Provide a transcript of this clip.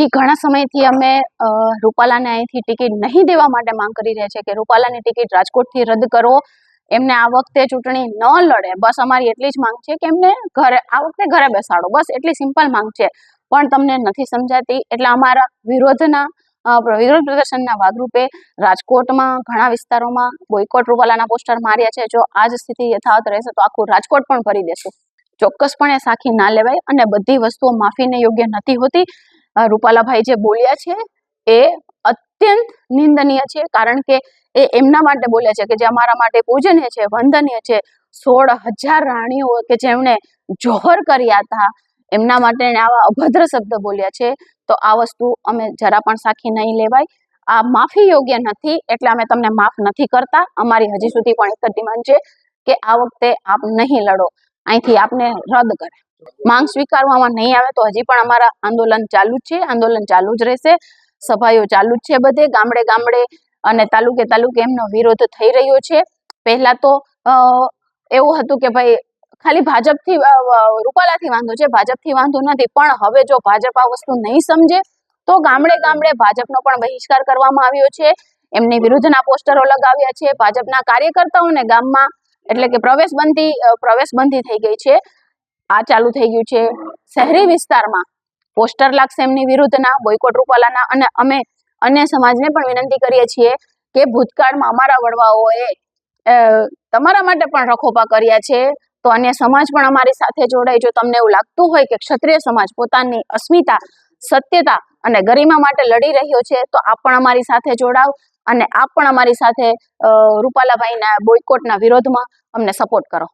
હજી ઘણા સમયથી અમે રૂપાલાને અહીંથી ટિકિટ નહીં દેવા માટે માંગ કરી રહ્યા છે કે રૂપાલાની ટિકિટ રાજકોટથી રદ કરો, એમને આ વખતે ચૂંટણી ન લડે, બસ અમારી એટલી જ માંગ છે કે એમને આ વખતે ઘરે બેસાડો, બસ એટલી સિમ્પલ માંગ છે. પણ તમને નથી સમજાતી એટલે અમારા વિરોધ પ્રદર્શનના ભાગરૂપે રાજકોટમાં ઘણા વિસ્તારોમાં બોયકોટ રૂપાલાના પોસ્ટર માર્યા છે. જો આ જ સ્થિતિ યથાવત રહેશે તો આખું રાજકોટ પણ ભરી દેશું. ચોક્કસપણે સાખી ના લેવાય અને બધી વસ્તુઓ માફીને યોગ્ય નથી હોતી. રૂપાલાભાઈ જે બોલ્યા છે એ અત્યંત નિંદનીય છે, કારણ કે એ એમના માટે બોલ્યા છે કે જે અમારા માટે પૂજનીય છે, વંદનીય છે. 16,000 રાણીઓ કે જેમણે જોહર કર્યા હતા એમના માટે આવા અભદ્ર શબ્દ બોલ્યા છે. તો આ વસ્તુ અમે જરા પણ સાખી નહીં લેવાય. આ માફી યોગ્ય નથી એટલે અમે તમને માફ નથી કરતા. અમારી હજી સુધી પણ એક જ ડિમાન્ડ છે કે આ વખતે આપ નહીં લડો, અહીંથી આપને રદ કરે. માંગ સ્વીકારવામાં નહીં આવે તો હજી પણ અમારા આંદોલન ચાલુ જ છે, આંદોલન ચાલુ જ રહેશે. સભાઓ ચાલુ જ છે, બધે ગામડે ગામડે અને તાલુકે તાલુકે એમનો વિરોધ થઈ રહ્યો છે. પહેલા તો એવું હતું કે ભાઈ ખાલી ભાજપથી રૂપાલાથી વાંધો છે, ભાજપથી વાંધો નથી, પણ હવે જો ભાજપ આ વસ્તુ નહીં સમજે તો ગામડે ગામડે ભાજપનો પણ બહિષ્કાર કરવામાં આવ્યો છે. એમની વિરુદ્ધના પોસ્ટરો લગાવ્યા છે. ભાજપના કાર્યકર્તાઓને ગામમાં એટલે કે પ્રવેશબંધી થઈ ગઈ છે. આ ચાલુ થઈ ગયું છે. શહેરી વિસ્તારમાં પોસ્ટર લાગશે એમની વિરુદ્ધના, બોયકોટ રૂપાલાના. અને અમે અન્ય સમાજને પણ વિનંતી કરીએ છીએ કે ભૂતકાળમાં અમારા વડવાઓએ તમારા માટે પણ રખોપા કર્યા છે, તો અન્ય સમાજ પણ અમારી સાથે જોડાય. જો તમને એવું લાગતું હોય કે ક્ષત્રિય સમાજ પોતાની અસ્મિતા, સત્યતા અને ગરિમા માટે લડી રહ્યો છે તો આપ પણ અમારી સાથે જોડાવ અને આપ પણ અમારી સાથે રૂપાલાભાઈના બોયકોટના વિરોધમાં અમને સપોર્ટ કરો.